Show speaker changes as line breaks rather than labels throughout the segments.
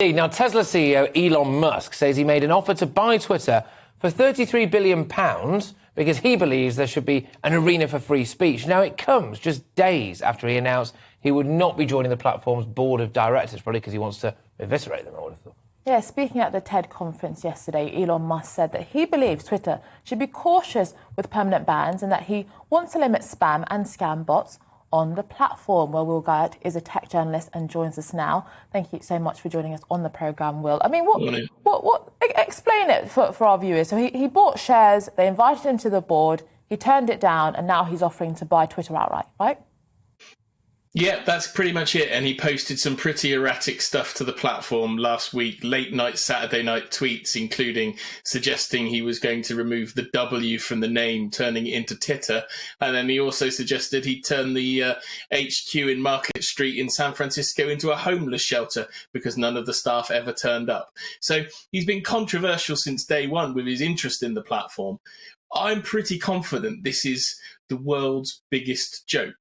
Now, Tesla CEO Elon Musk says he made an offer to buy Twitter for £33 billion because he believes there should be an arena for free speech. Now, it comes just days after he announced he would not be joining the platform's board of directors, probably because he wants to eviscerate them, I would have thought.
Yeah, speaking at the TED conference yesterday, Elon Musk said that he believes Twitter should be cautious with permanent bans and that he wants to limit spam and scam bots on the platform. Well, Will Guyatt is a tech journalist and joins us now. Thank you so much for joining us on the programme, Will. I mean, explain it for our viewers. So he bought shares, they invited him to the board, he turned it down, and now he's offering to buy Twitter outright, right?
Yeah, that's pretty much it. And he posted some pretty erratic stuff to the platform last week, late night, Saturday night tweets, including suggesting he was going to remove the W from the name, turning it into Titter. And then he also suggested he'd turn the HQ in Market Street in San Francisco into a homeless shelter because none of the staff ever turned up. So he's been controversial since day one with his interest in the platform. I'm pretty confident this is the world's biggest joke.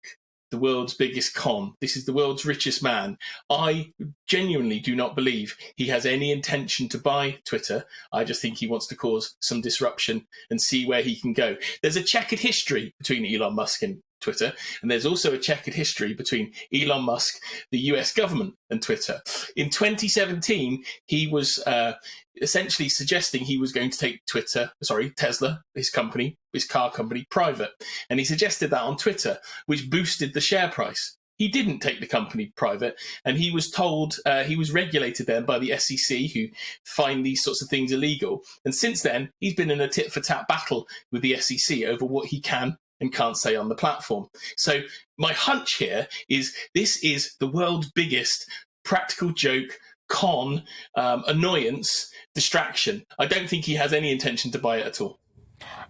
The world's biggest con. This is the world's richest man. I genuinely do not believe he has any intention to buy Twitter. I just think he wants to cause some disruption and see where he can go. There's a checkered history between Elon Musk and Twitter, and there's also a checkered history between Elon Musk, the US government, and Twitter. In 2017, he was essentially suggesting he was going to take Tesla, his car company, private. And he suggested that on Twitter, which boosted the share price. He didn't take the company private, and he was told, he was regulated then by the SEC, who find these sorts of things illegal. And since then, he's been in a tit-for-tat battle with the SEC over what he can and can't say on the platform. So my hunch here is this is the world's biggest practical joke, con, annoyance, distraction. I don't think he has any intention to buy it at all.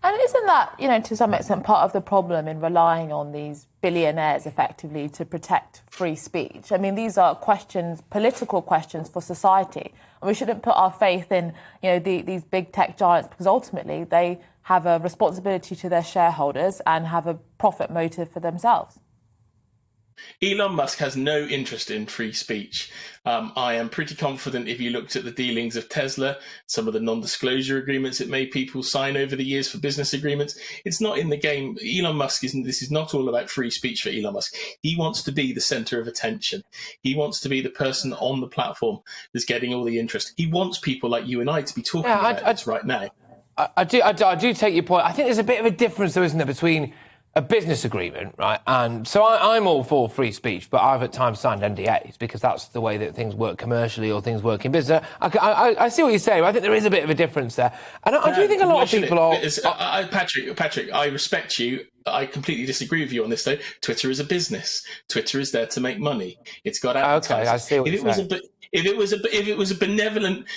And isn't that, to some extent part of the problem in relying on these billionaires effectively to protect free speech? I mean, these are questions, political questions for society. And we shouldn't put our faith in, these big tech giants because ultimately they have a responsibility to their shareholders and have a profit motive for themselves.
Elon Musk has no interest in free speech. I am pretty confident if you looked at the dealings of Tesla, some of the non-disclosure agreements it made people sign over the years for business agreements, it's not in the game. Elon Musk this is not all about free speech for Elon Musk. He wants to be the center of attention. He wants to be the person on the platform that's getting all the interest. He wants people like you and I to be talking about this right now.
I do take your point. I think there's a bit of a difference, though, isn't there, between a business agreement, right? And so I'm all for free speech, but I've at times signed NDAs because that's the way that things work commercially or things work in business. I see what you're saying. I think there is a bit of a difference there. And I do think a lot of people are...
Patrick, I respect you. I completely disagree with you on this, though. Twitter is a business. Twitter is there to make money. It's got advertising.
Okay, I see what you're saying.
If it was a benevolent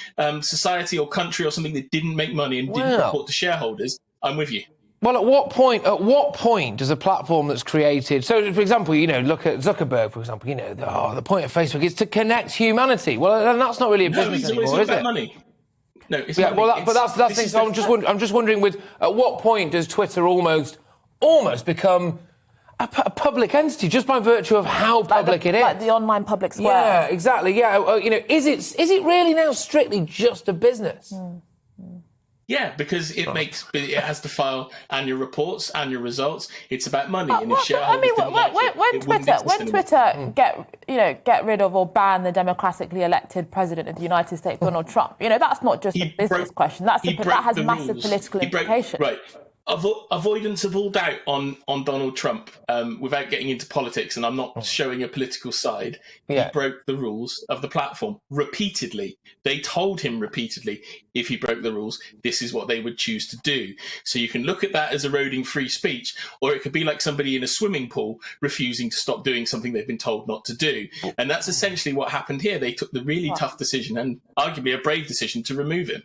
society or country or something that didn't make money and didn't report to shareholders, I'm with you.
Well, at what point does a platform that's created... So, for example, look at Zuckerberg, for example, the point of Facebook is to connect humanity. Well, that's not really a business anymore, is it?
Money. No, it's
money.
Well,
but that's the thing. So I'm just wondering, at what point does Twitter almost become a public entity just by virtue of how public it is?
Like the online public square.
Yeah, exactly. Yeah, is it really now strictly just a business?
Yeah, because it has to file annual reports, annual results. It's about money, and if shareholders
when Twitter get rid of or ban the democratically elected president of the United States, Donald Trump, that's not just a business question. That has massive political implications.
Right. Avoidance of all doubt on Donald Trump, without getting into politics, and I'm not showing a political side. He broke the rules of the platform repeatedly. They told him repeatedly, if he broke the rules, this is what they would choose to do. So you can look at that as eroding free speech, or it could be like somebody in a swimming pool refusing to stop doing something they've been told not to do. And that's essentially what happened here. They took the really tough decision, and arguably a brave decision, to remove him.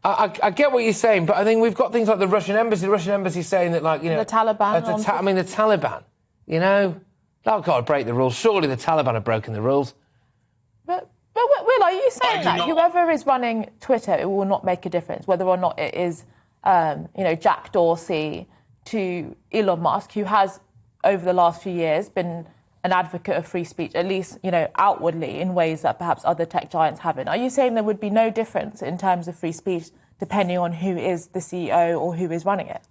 I get what you're saying, but I think we've got things like the Russian embassy saying that, like,
the Taliban.
The Taliban, they've got to break the rules. Surely the Taliban have broken the rules.
But Will, are you saying that whoever is running Twitter, it will not make a difference, whether or not it is, Jack Dorsey to Elon Musk, who has over the last few years been an advocate of free speech, at least, outwardly, in ways that perhaps other tech giants haven't. Are you saying there would be no difference in terms of free speech depending on who is the CEO or who is running it?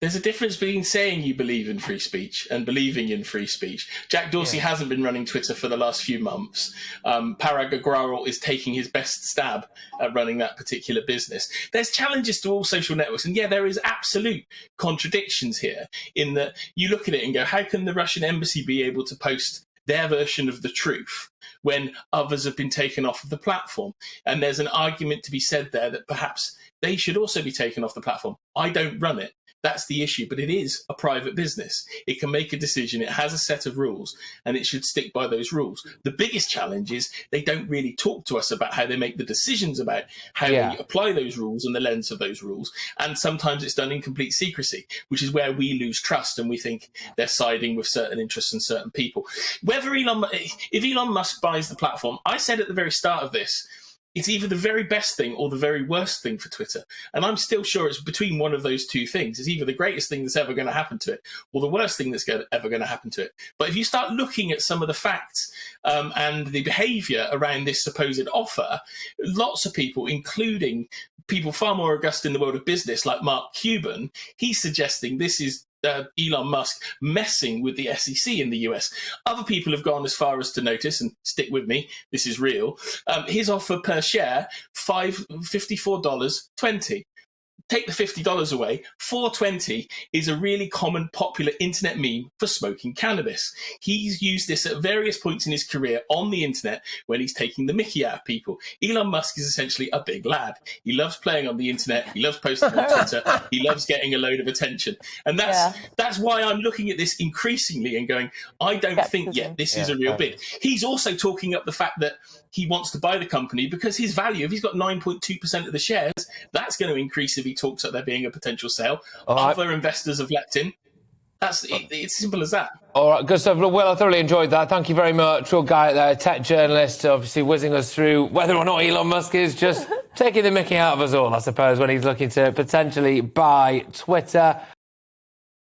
There's a difference between saying you believe in free speech and believing in free speech. Jack Dorsey hasn't been running Twitter for the last few months. Parag Agrawal is taking his best stab at running that particular business. There's challenges to all social networks. And there is absolute contradictions here in that you look at it and go, how can the Russian embassy be able to post their version of the truth when others have been taken off of the platform? And there's an argument to be said there that perhaps they should also be taken off the platform. I don't run it. That's the issue, but it is a private business. It can make a decision, it has a set of rules, and it should stick by those rules. The biggest challenge is they don't really talk to us about how they make the decisions about how they apply those rules and the lens of those rules. And sometimes it's done in complete secrecy, which is where we lose trust and we think they're siding with certain interests and certain people. If Elon Musk buys the platform, I said at the very start of this, it's either the very best thing or the very worst thing for Twitter. And I'm still sure it's between one of those two things. It's either the greatest thing that's ever going to happen to it or the worst thing that's ever going to happen to it. But if you start looking at some of the facts and the behavior around this supposed offer, lots of people, including people far more august in the world of business like Mark Cuban, he's suggesting this is Elon Musk messing with the SEC in the US. Other people have gone as far as to notice, and stick with me, this is real, his offer per share, $54.20. Take the $50 away, $4.20 is a really common, popular internet meme for smoking cannabis. He's used this at various points in his career on the internet when he's taking the mickey out of people. Elon Musk is essentially a big lad. He loves playing on the internet. He loves posting on Twitter. He loves getting a load of attention. And that's why I'm looking at this increasingly and going, I don't think yet this is a real bid. He's also talking up the fact that he wants to buy the company because his value, if he's got 9.2% of the shares, that's going to increase if he talks up there being a potential sale. Other investors have leapt in. It's simple as that.
All right, good stuff. Well, I thoroughly enjoyed that. Thank you very much. Will Guyatt there, tech journalist, obviously whizzing us through whether or not Elon Musk is just taking the mickey out of us all, I suppose, when he's looking to potentially buy Twitter.